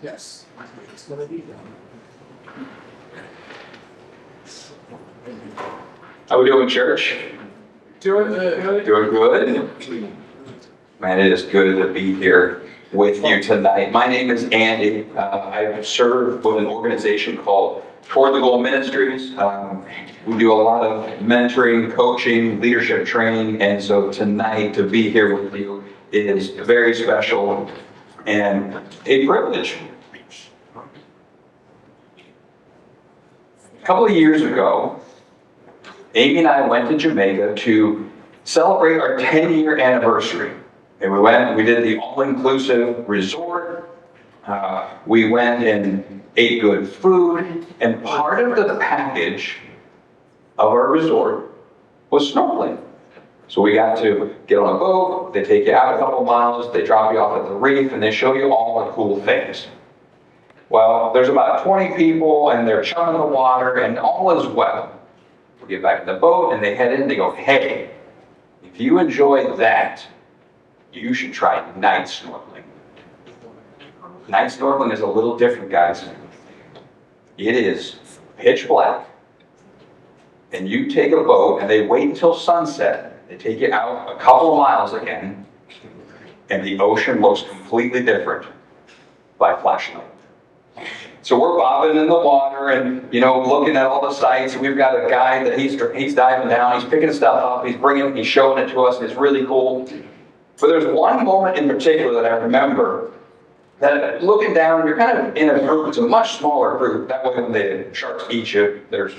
Yes. It's going to be done. How we doing, church? Doing good. Doing good? Man, it is good to be here with you tonight. My name is Andy. I serve with an organization called Toward the Goal Ministries. We do a lot of mentoring, coaching, leadership training, and so tonight to be here with you is very special and a privilege. A couple of years ago, Amy and I went to Jamaica to celebrate our 10-year anniversary. And we did the all-inclusive resort. We went and ate good food. And part of the package of our resort was snorkeling. So we got to get on a boat. They take you out a couple miles. They drop you off at the reef, and they show you all the cool things. Well, there's about 20 people, and they're chugging the water, and all is well. We get back in the boat, and they head in. They go, hey, if you enjoy that, you should try night snorkeling. Night snorkeling is a little different, guys. It is pitch black, and you take a boat, and they wait until sunset. They take you out a couple of miles again, and the ocean looks completely different by flashlight. So we're bobbing in the water and, looking at all the sights. We've got a guy that he's diving down, he's picking stuff up, he's showing it to us, and it's really cool. But there's one moment in particular that I remember that looking down, you're kind of in a group, it's a much smaller group. That way when the sharks eat you, there's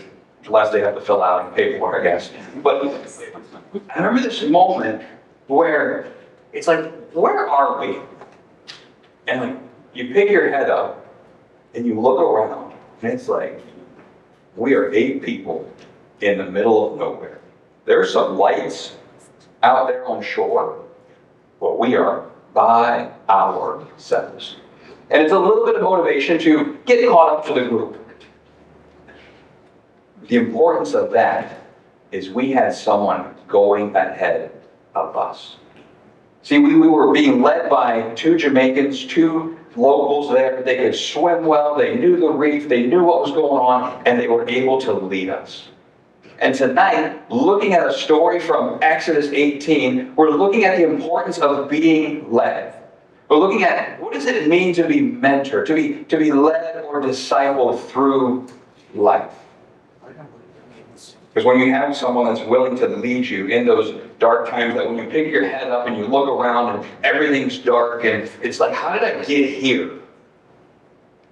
less they have to fill out and pay for, I guess. But I remember this moment where it's like, where are we? And you pick your head up and you look around and it's like, we are 8 people in the middle of nowhere. There's some lights out there on shore, but we are by ourselves. And it's a little bit of motivation to get caught up to the group. The importance of that is we had someone going ahead of us. See, we were being led by 2 Jamaicans, 2 locals there. They could swim well, they knew the reef, they knew what was going on, and they were able to lead us. And tonight, looking at a story from Exodus 18, we're looking at the importance of being led. We're looking at what does it mean to be mentored, to be led or discipled through life. Because when you have someone that's willing to lead you in those dark times, that when you pick your head up and you look around and everything's dark and it's like, how did I get here?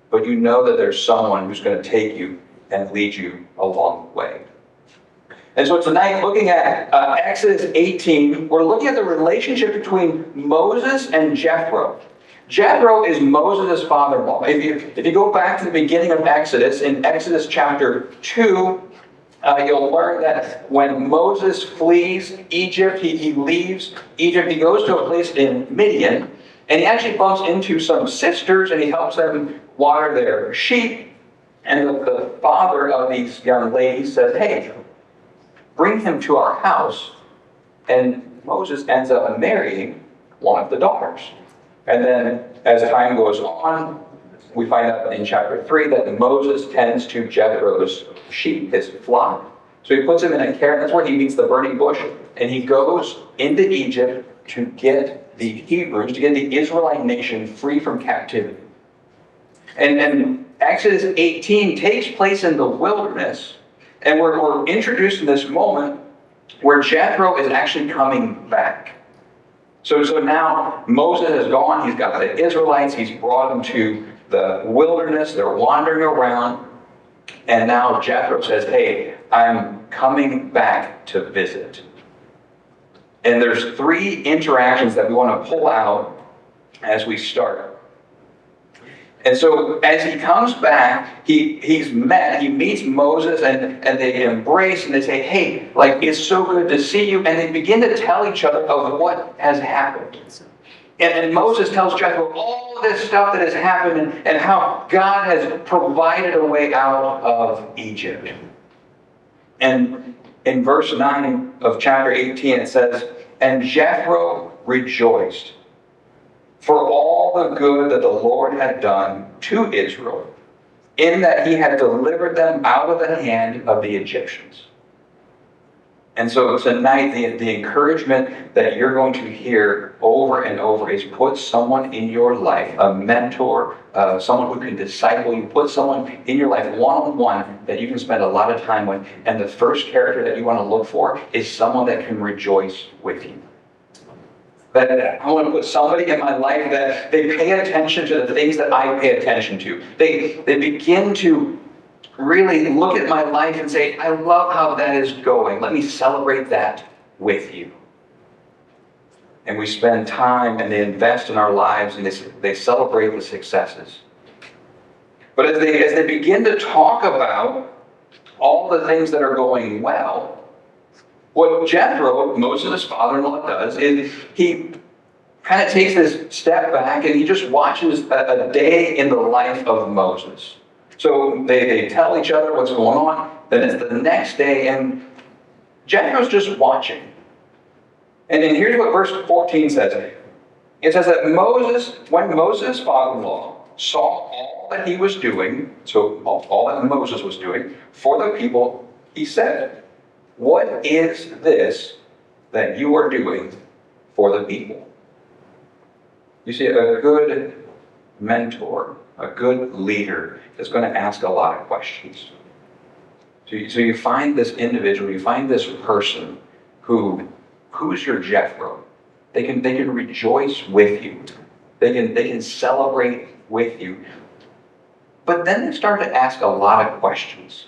But you know that there's someone who's going to take you and lead you along the way. And so tonight, looking at Exodus 18, we're looking at the relationship between Moses and Jethro. Jethro is Moses' father-in-law. If you go back to the beginning of Exodus, in Exodus chapter 2, you'll learn that when Moses flees Egypt, he leaves Egypt, he goes to a place in Midian, and he actually bumps into some sisters, and he helps them water their sheep. And the father of these young ladies says, hey, bring him to our house. And Moses ends up marrying one of the daughters. And then as time goes on, we find out in chapter 3 that Moses tends to Jethro's sheep, his flock. So he puts him in a care, and that's where he meets the burning bush. And he goes into Egypt to get the Hebrews, to get the Israelite nation free from captivity. And Exodus 18 takes place in the wilderness, and we're introduced in this moment where Jethro is actually coming back. So now Moses has gone, he's got the Israelites, he's brought them to the wilderness, they're wandering around, and now Jethro says, hey, I'm coming back to visit. And there's 3 interactions that we want to pull out as we start. And so as he comes back, he meets Moses, and they embrace, and they say, hey, it's so good to see you. And they begin to tell each other of what has happened. And Moses tells Jethro all this stuff that has happened and how God has provided a way out of Egypt. And in verse 9 of chapter 18, it says, and Jethro rejoiced for all the good that the Lord had done to Israel, in that he had delivered them out of the hand of the Egyptians. And so tonight, the encouragement that you're going to hear over and over is put someone in your life, a mentor, someone who can disciple you, put someone in your life one-on-one that you can spend a lot of time with. And the first character that you want to look for is someone that can rejoice with you. That I want to put somebody in my life that they pay attention to the things that I pay attention to. They begin to really look at my life and say, I love how that is going. Let me celebrate that with you. And we spend time and they invest in our lives and they celebrate the successes. But as they begin to talk about all the things that are going well, what Jethro, Moses' father-in-law, does is he kind of takes this step back and he just watches a day in the life of Moses. So they tell each other what's going on. Then it's the next day, and Jethro's just watching. And then here's what verse 14 says. It says that when Moses' father-in-law saw all that he was doing, so all that Moses was doing for the people, he said, "What is this that you are doing for the people?" You see, a good mentor, a good leader is going to ask a lot of questions. So you find this individual, you find this person who's your Jethro. They can rejoice with you. They can celebrate with you. But then they start to ask a lot of questions.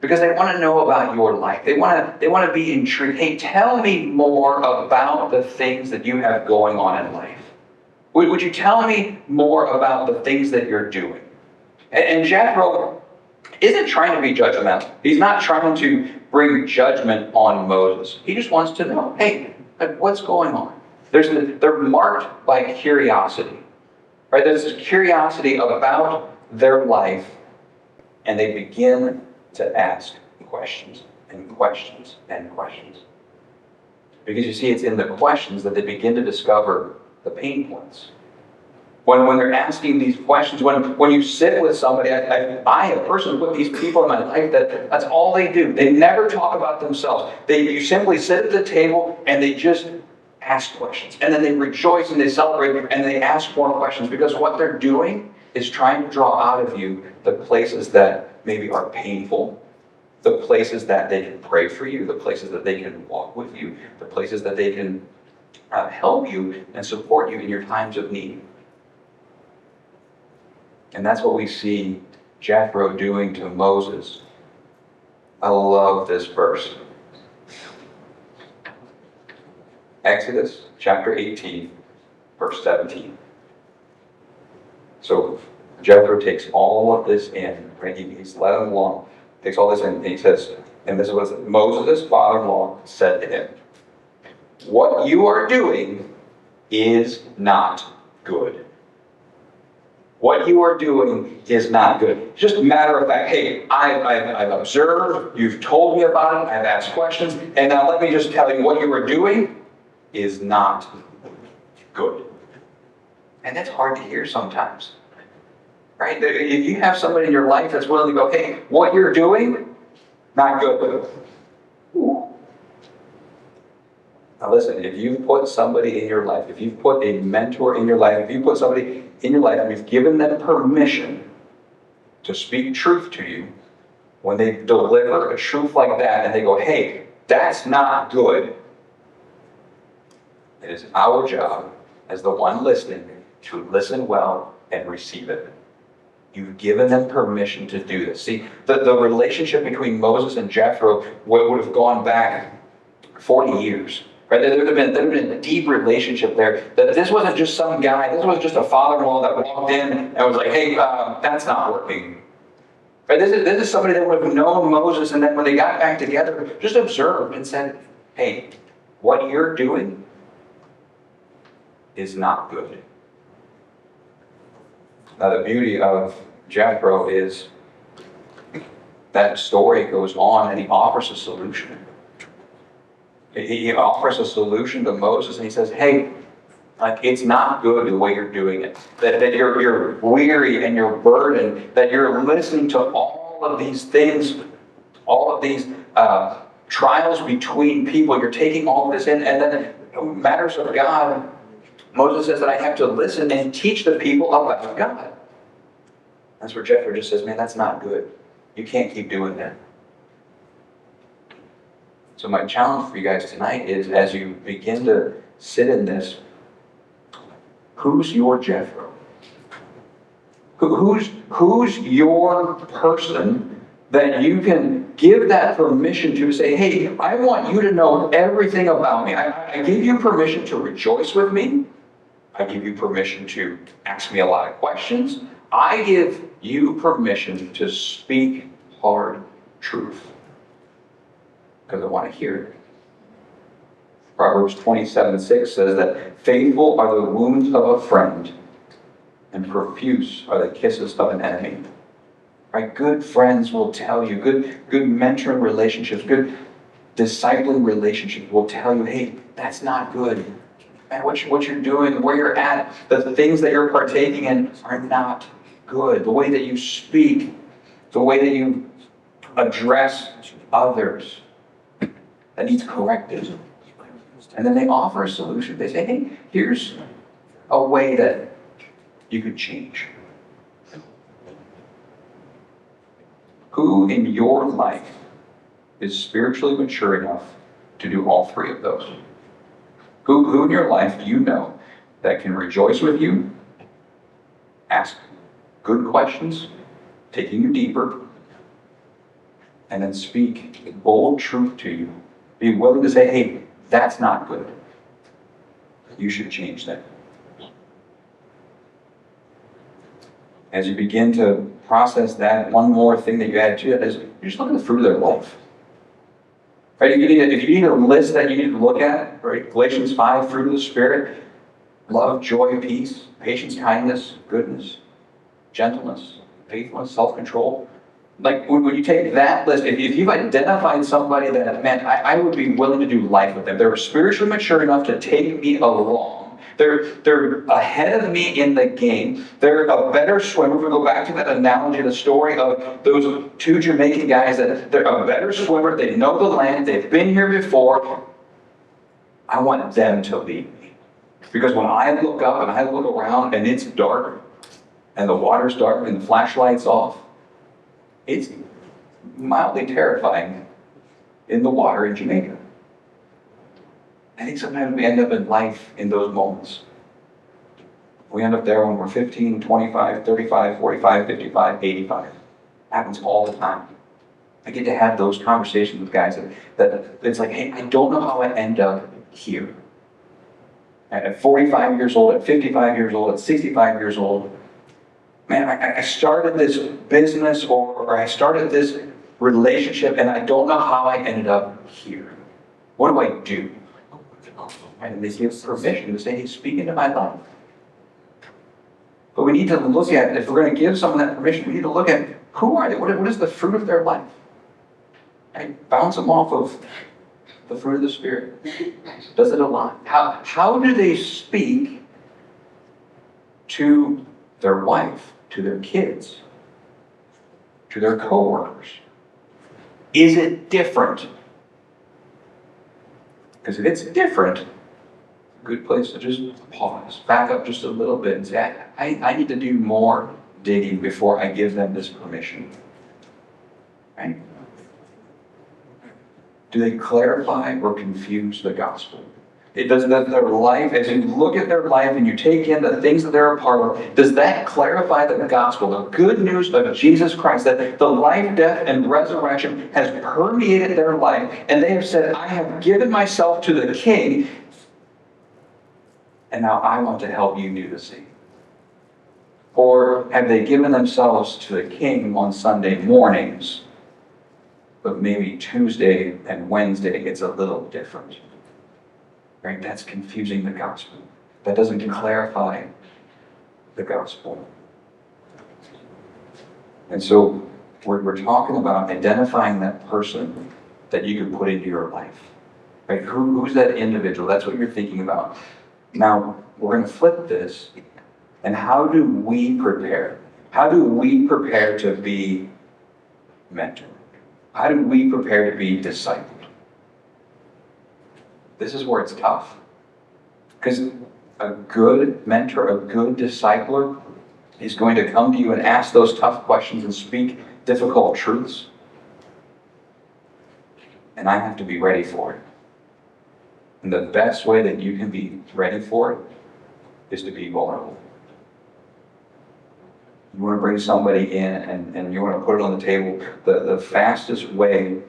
Because they want to know about your life. They want to be intrigued. Hey, tell me more about the things that you have going on in life. Would you tell me more about the things that you're doing? And Jethro isn't trying to be judgmental. He's not trying to bring judgment on Moses. He just wants to know, hey, what's going on? They're marked by curiosity. Right? There's this curiosity about their life, and they begin to ask questions and questions and questions. Because you see, it's in the questions that they begin to discover the pain points. When they're asking these questions, when you sit with somebody, I a person with these people in my life, that's all they do. They never talk about themselves. You simply sit at the table and they just ask questions. And then they rejoice and they celebrate and they ask more questions, because what they're doing is trying to draw out of you the places that maybe are painful, the places that they can pray for you, the places that they can walk with you, the places that they can help you and support you in your times of need. And that's what we see Jethro doing to Moses. I love this verse. Exodus chapter 18, verse 17. So Jethro takes all of this in, right? He's led him along, takes all this in, and he says, and this is what Moses' father-in-law said to him, "What you are doing is not good." What you are doing is not good. It's just a matter of fact. Hey, I've observed, you've told me about it, I've asked questions, and now let me just tell you what you are doing is not good. And that's hard to hear sometimes. Right? If you have somebody in your life that's willing to go, hey, what you're doing, not good. Ooh. Now listen, if you've put somebody in your life, if you've put a mentor in your life, if you put somebody in your life and you've given them permission to speak truth to you, when they deliver a truth like that and they go, hey, that's not good, it is our job as the one listening to listen well and receive it. You've given them permission to do this. See, the relationship between Moses and Jethro would have gone back 40 years. Right? There would have been a deep relationship there. That this wasn't just some guy, this wasn't just a father-in-law that walked in and was like, hey, that's not working. Right? This is somebody that would have known Moses, and then when they got back together, just observed and said, hey, what you're doing is not good. Now the beauty of Jethro is that story goes on and he offers a solution. He offers a solution to Moses and he says, hey, Like, it's not good the way you're doing it. That you're weary and you're burdened, that you're listening to all of these things, all of these trials between people. You're taking all of this in, and then matters of God, Moses says that I have to listen and teach the people about God. That's where Jethro just says, man, that's not good. You can't keep doing that. So my challenge for you guys tonight is, as you begin to sit in this, who's your Jethro? Who's your person that you can give that permission to say, hey, I want you to know everything about me. I give you permission to rejoice with me. I give you permission to ask me a lot of questions. I give you permission to speak hard truth, because I want to hear it. Proverbs 27:6 says that faithful are the wounds of a friend, and profuse are the kisses of an enemy. Right? Good friends will tell you, good mentoring relationships, good discipling relationships will tell you, hey, that's not good. Man, what you're doing, where you're at, the things that you're partaking in are not good. The way that you speak, the way that you address others, that needs corrected. And then they offer a solution. They say, hey, here's a way that you could change. Who in your life is spiritually mature enough to do all three of those? Who in your life do you know that can rejoice with you, ask good questions, taking you deeper, and then speak bold truth to you? Be willing to say, hey, that's not good. You should change that. As you begin to process that, one more thing that you add to it is you just look at the fruit of their life. Right? If you need a list that you need to look at, right? Galatians 5, fruit of the Spirit, love, joy, peace, patience, kindness, goodness, gentleness, faithfulness, self-control. Like, when you take that list, if you've identified somebody that, man, I would be willing to do life with them. They're spiritually mature enough to take me along. They're ahead of me in the game. They're a better swimmer. If we go back to that analogy, the story of those two Jamaican guys, that they're a better swimmer. They know the land. They've been here before. I want them to lead me. Because when I look up and I look around and it's dark, and the water's dark and the flashlight's off, it's mildly terrifying in the water in Jamaica. I think sometimes we end up in life in those moments. We end up there when we're 15, 25, 35, 45, 55, 85. Happens all the time. I get to have those conversations with guys that it's like, hey, I don't know how I end up here. At 45 years old, at 55 years old, at 65 years old, man, I started this business or I started this relationship and I don't know how I ended up here. What do I do? And they give permission to say, he's speaking to my life. But we need to look at, if we're going to give someone that permission, we need to look at who are they? What is the fruit of their life? Right? Bounce them off of the fruit of the Spirit. Does it align? How do they speak to their wife, to their kids, to their coworkers? Is it different? Because if it's different, good place to just pause, back up just a little bit and say, I need to do more digging before I give them this permission. Right? Do they clarify or confuse the gospel? It does that their life, as you look at their life and you take in the things that they're a part of, does that clarify the gospel, the good news of Jesus Christ, that the life, death, and resurrection has permeated their life, and they have said, I have given myself to the King, and now I want to help you do the same? Or have they given themselves to the King on Sunday mornings, but maybe Tuesday and Wednesday it's a little different? Right? That's confusing the gospel. That doesn't clarify the gospel. And so we're talking about identifying that person that you can put into your life. Right? Who's that individual? That's what you're thinking about. Now, we're going to flip this, and how do we prepare? How do we prepare to be mentored? How do we prepare to be discipled? This is where it's tough. Because a good mentor, a good discipler is going to come to you and ask those tough questions and speak difficult truths. And I have to be ready for it. And the best way that you can be ready for it is to be vulnerable. You want to bring somebody in and you want to put it on the table. The fastest way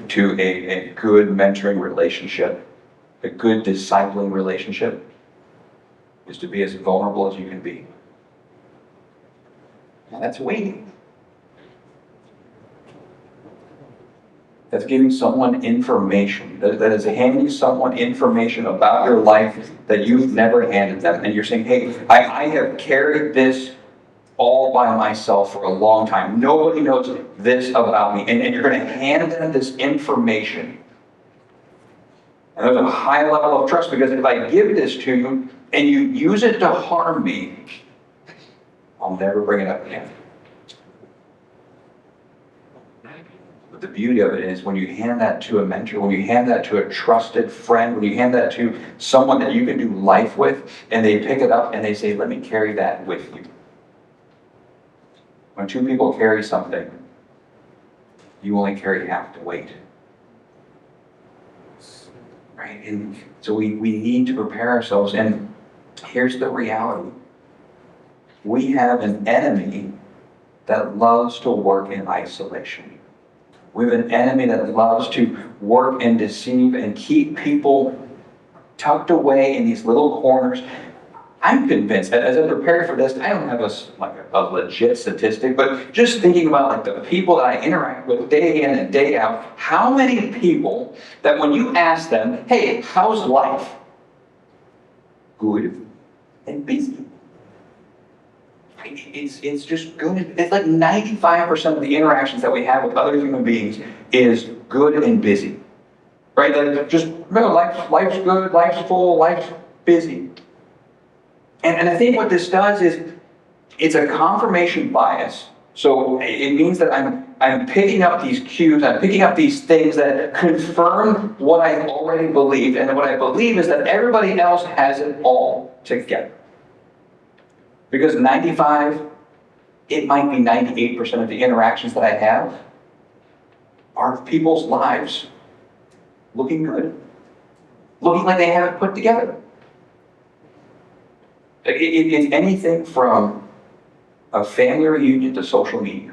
to a good mentoring relationship, a good discipling relationship, is to be as vulnerable as you can be. And that's waiting. That's giving someone information. That is handing someone information about your life that you've never handed them. And you're saying, hey, I have carried this all by myself for a long time. Nobody knows this about me. And you're going to hand them this information. And there's a high level of trust, because if I give this to you and you use it to harm me, I'll never bring it up again. But the beauty of it is when you hand that to a mentor, when you hand that to a trusted friend, when you hand that to someone that you can do life with, and they pick it up and they say, let me carry that with you. When two people carry something, you only carry half the weight. Right? And so we need to prepare ourselves. And here's the reality. We have an enemy that loves to work in isolation. We have an enemy that loves to work and deceive and keep people tucked away in these little corners. I'm convinced, as I prepare for this, I don't have a legit statistic, but just thinking about the people that I interact with day in and day out, how many people that when you ask them, hey, how's life? Good and busy. It's just good. It's like 95% of the interactions that we have with other human beings is good and busy. Right? Like just, no, life's good, life's full, life's busy. And I think what this does is it's a confirmation bias. So it means that I'm picking up these cues, I'm picking up these things that confirm what I already believed. And what I believe is that everybody else has it all together. Because 95, it might be 98% of the interactions that I have are people's lives looking good, looking like they have it put together. It's anything from a family reunion to social media.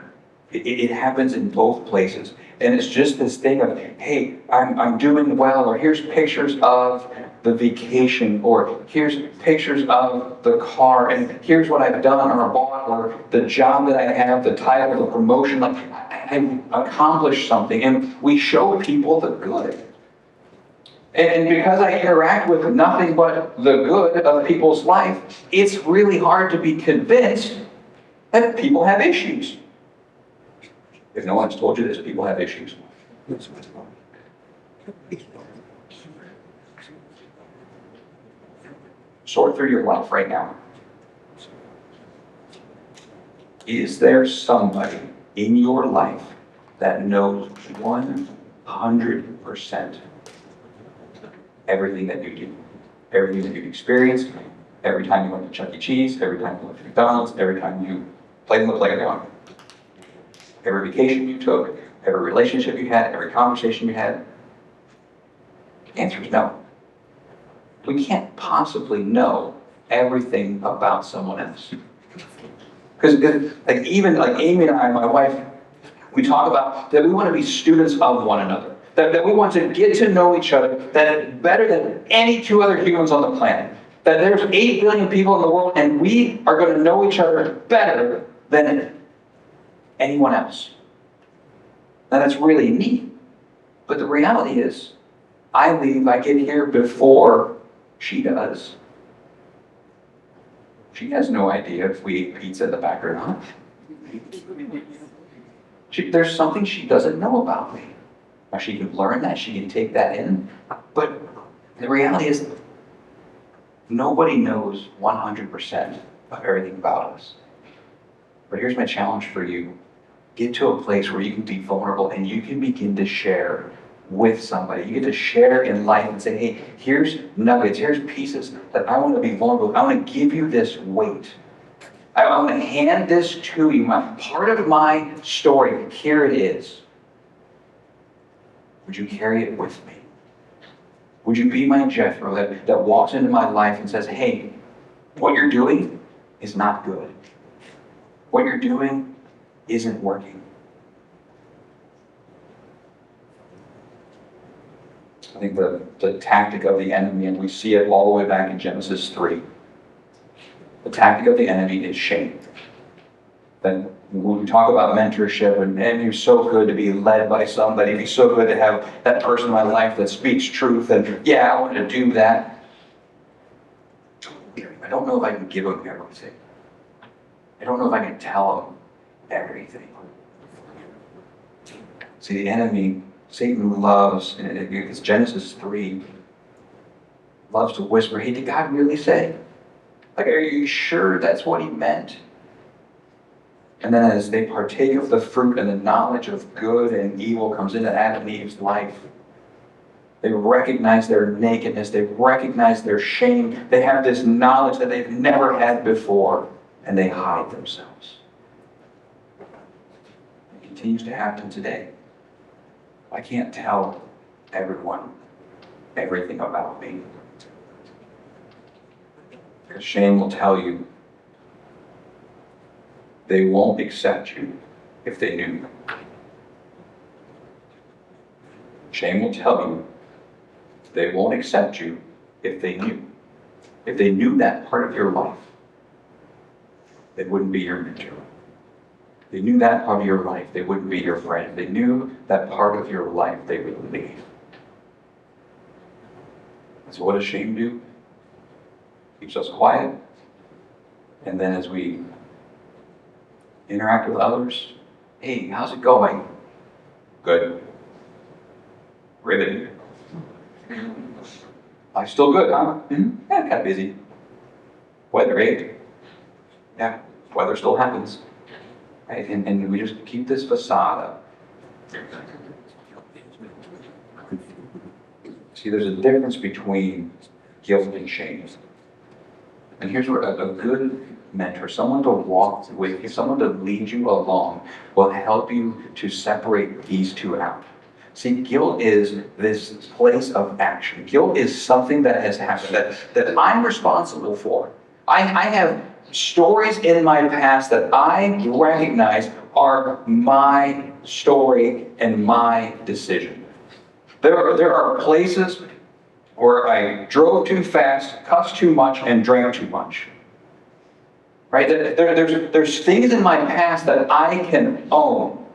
It happens in both places. And it's just this thing of, hey, I'm doing well, or here's pictures of the vacation, or here's pictures of the car, and here's what I've done or bought, or the job that I have, the title, the promotion, like I've accomplished something. And we show people the good. And because I interact with nothing but the good of people's life, it's really hard to be convinced that people have issues. If no one's told you this, people have issues. Sort through your life right now. Is there somebody in your life that knows 100% everything that you do? Everything that you've experienced, every time you went to Chuck E. Cheese, every time you went to McDonald's, every time you played in the playground, every vacation you took, every relationship you had, every conversation you had? The answer is no. We can't possibly know everything about someone else. Because even Amy and I, my wife, we talk about that we want to be students of one another. That we want to get to know each other that better than any two other humans on the planet. That there's 8 billion people in the world and we are going to know each other better than anyone else. Now that's really neat. But the reality is, I get here before she does. She has no idea if we ate pizza in the back or not. There's something she doesn't know about me. Now she can learn that, she can take that in. But the reality is, Nobody knows 100% of everything about us. But here's my challenge for you. Get to a place where you can be vulnerable and you can begin to share with somebody. You get to share in life and say, hey, here's nuggets, here's pieces that I want to be vulnerable. I want to give you this weight. I want to hand this to you. Part of my story, here it is. Would you carry it with me? Would you be my Jethro that walks into my life and says, hey, what you're doing is not good. What you're doing isn't working. I think the tactic of the enemy, and we see it all the way back in Genesis 3. The tactic of the enemy is shame. Then when we talk about mentorship, and it's so good to be led by somebody, it'd be so good to have that person in my life that speaks truth, and yeah, I want to do that. I don't know if I can give them everything. I don't know if I can tell them everything. See, the enemy, Satan loves, and it's Genesis 3, loves to whisper, hey, did God really say? Like, are you sure that's what he meant? And then as they partake of the fruit and the knowledge of good and evil comes into Adam and Eve's life, they recognize their nakedness, they recognize their shame, they have this knowledge that they've never had before, and they hide themselves. It continues to happen today. I can't tell everyone everything about me. Because shame will tell you they won't accept you if they knew. Shame will tell you they won't accept you if they knew. If they knew that part of your life, they wouldn't be your mentor. If they knew that part of your life, they wouldn't be your friend. If they knew that part of your life, they would leave. So what does shame do? Keeps us quiet. And then as we interact with others, hey, how's it going? Good. Riveting. Life's still good, huh? Yeah, kind of busy. Weather, eh? Yeah, weather still happens. Right? And we just keep this facade up. See, there's a difference between guilt and shame. And here's where a good mentor, someone to walk with you, someone to lead you along, will help you to separate these two out. See, guilt is this place of action. Guilt is something that has happened, that I'm responsible for. I have stories in my past that I recognize are my story and my decision. There are places where I drove too fast, cussed too much, and drank too much. Right? There's things in my past that I can own.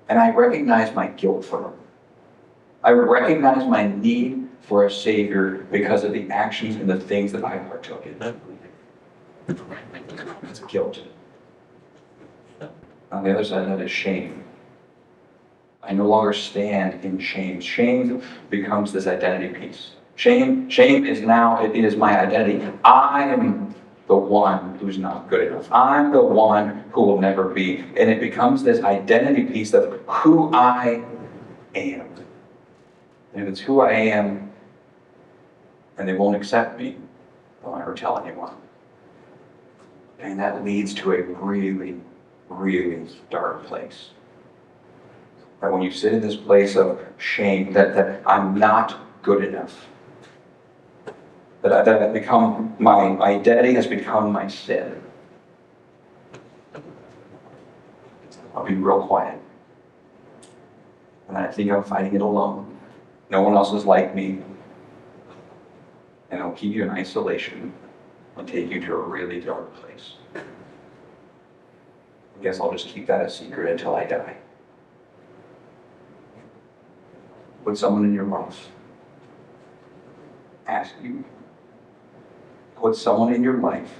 And I recognize my guilt for them. I recognize my need for a Savior because of the actions and the things that I partook in. That's guilt. On the other side of that is shame. I no longer stand in shame. Shame becomes this identity piece. Shame is now, it is my identity. I am the one who's not good enough. I'm the one who will never be. And it becomes this identity piece of who I am. And if it's who I am, and they won't accept me, they'll never tell anyone. And that leads to a really, really dark place. Right? When you sit in this place of shame, that I'm not good enough. That I've become, my identity has become my sin. I'll be real quiet. And I think I'm fighting it alone. No one else is like me. And it'll keep you in isolation and take you to a really dark place. I guess I'll just keep that a secret until I die. Put someone in your life. Ask you. Put someone in your life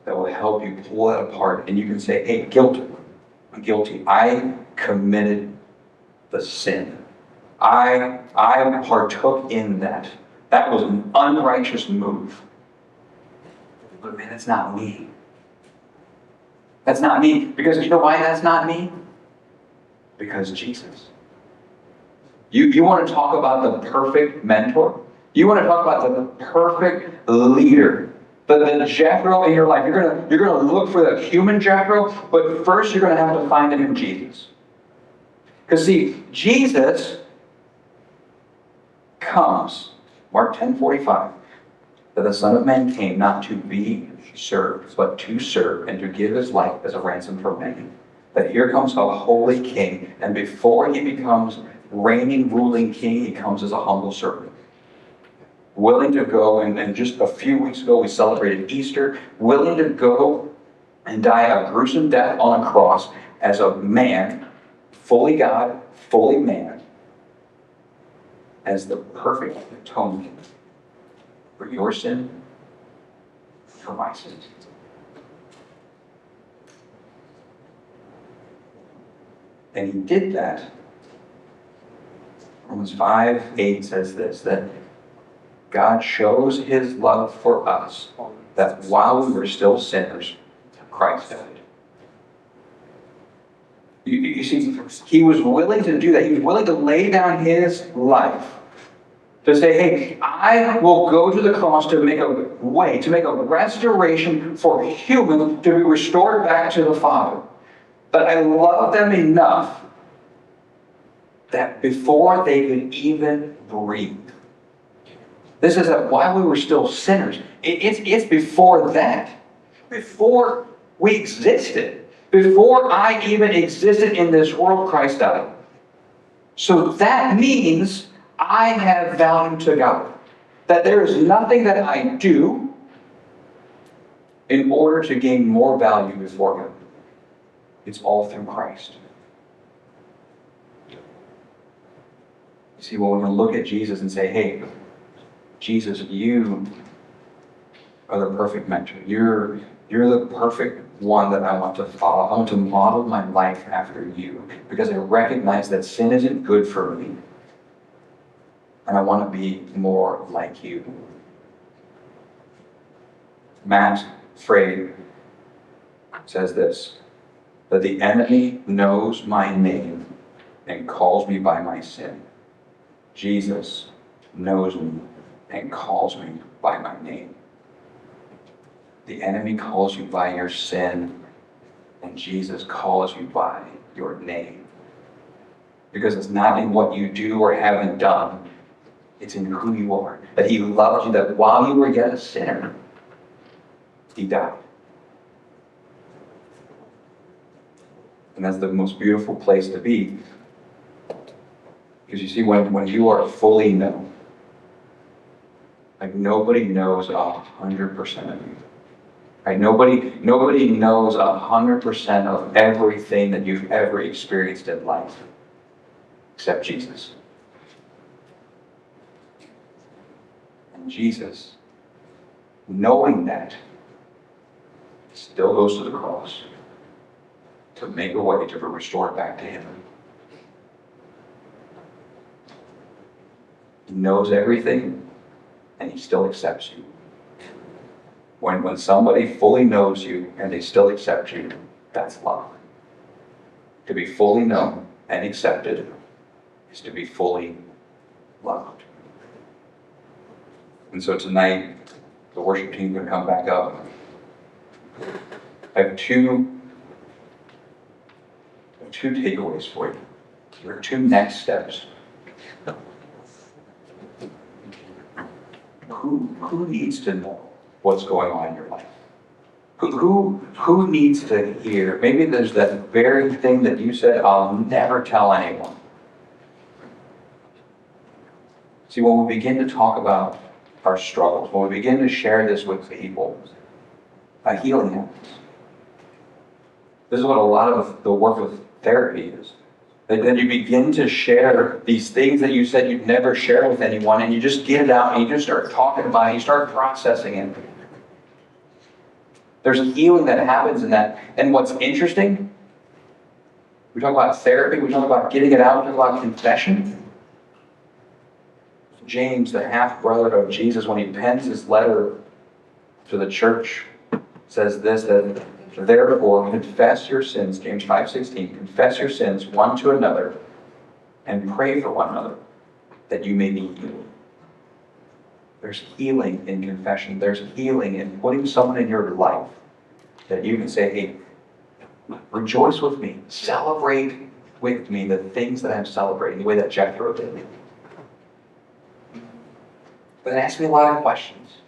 that will help you pull that apart, and you can say, hey, I'm guilty. I committed the sin. I partook in that. That was an unrighteous move. But man, that's not me. That's not me. Because you know why that's not me? Because Jesus. You want to talk about the perfect mentor? You want to talk about the perfect leader? The Jethro in your life. You're gonna look for the human Jethro, but first you're going to have to find him in Jesus. Because see, Jesus comes, Mark 10:45, that the Son of Man came not to be served, but to serve and to give his life as a ransom for many. That here comes a holy king, and before he becomes reigning, ruling king, he comes as a humble servant. Willing to go, and just a few weeks ago we celebrated Easter, willing to go and die a gruesome death on a cross as a man, fully God, fully man, as the perfect atonement for your sin, for my sins. And he did that. Romans 5:8 says this, that God shows his love for us, that while we were still sinners, Christ died. You see, he was willing to do that. He was willing to lay down his life to say, hey, I will go to the cross to make a way, to make a restoration for humans to be restored back to the Father. But I love them enough that before they could even breathe. This is that while we were still sinners, it's before that. Before we existed. Before I even existed in this world, Christ died. So that means I have value to God. That there is nothing that I do in order to gain more value before God. It's all through Christ. You see, well, we're going to look at Jesus and say, hey, Jesus, you are the perfect mentor. You're the perfect one that I want to follow. I want to model my life after you because I recognize that sin isn't good for me. And I want to be more like you. Matt Frey says this, that the enemy knows my name and calls me by my sin. Jesus knows me and calls me by my name. The enemy calls you by your sin, and Jesus calls you by your name. Because it's not in what you do or haven't done, it's in who you are. That he loved you, that while you were yet a sinner, he died. And that's the most beautiful place to be. Because you see, when you are fully known, like nobody knows 100% of you. Right? Nobody knows 100% of everything that you've ever experienced in life, except Jesus. And Jesus, knowing that, still goes to the cross to make a way to be restored back to him. He knows everything, and he still accepts you. When somebody fully knows you and they still accept you, that's love. To be fully known and accepted is to be fully loved. And so tonight, the worship team can come back up. I have two takeaways for you. There are two next steps. Who needs to know what's going on in your life? Who needs to hear? Maybe there's that very thing that you said, I'll never tell anyone. See, when we begin to talk about our struggles, when we begin to share this with people, a healing happens. This is what a lot of the work of therapy is. Then you begin to share these things that you said you'd never share with anyone, and you just get it out, and you just start talking about it, you start processing it. There's a healing that happens in that. And what's interesting, we talk about therapy, we talk about getting it out, we talk about confession. James, the half-brother of Jesus, when he pens his letter to the church, says this, that therefore confess your sins, James 5:16, confess your sins one to another and pray for one another that you may be healed. There's healing in confession. There's healing in putting someone in your life that you can say, hey, rejoice with me, celebrate with me the things that I'm celebrating, the way that Jethro did. But ask me a lot of questions.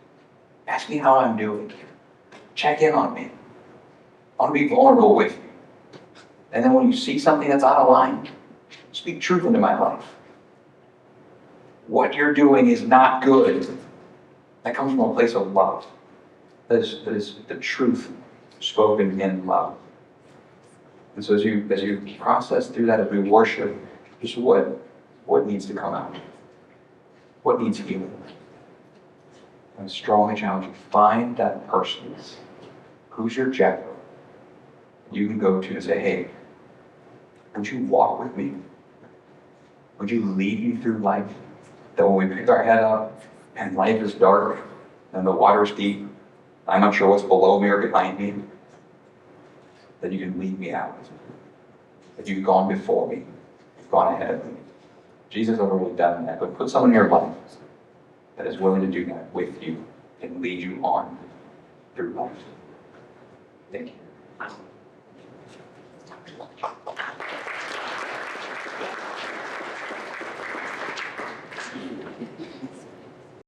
Ask me how I'm doing. Check in on me. I want to be vulnerable with you. And then when you see something that's out of line, speak truth into my life. What you're doing is not good. That comes from a place of love. That is the truth spoken in love. And so as you process through that, as we worship, just what needs to come out? What needs healing? I strongly challenge you, find that person. Who's your Jethro? You can go to and say, hey, would you walk with me? Would you lead me through life? That when we pick our head up and life is dark and the water's deep, I'm not sure what's below me or behind me, that you can lead me out. That you've gone before me, you've gone ahead of me. Jesus has already done that, but put someone in your life that is willing to do that with you and lead you on through life. Thank you.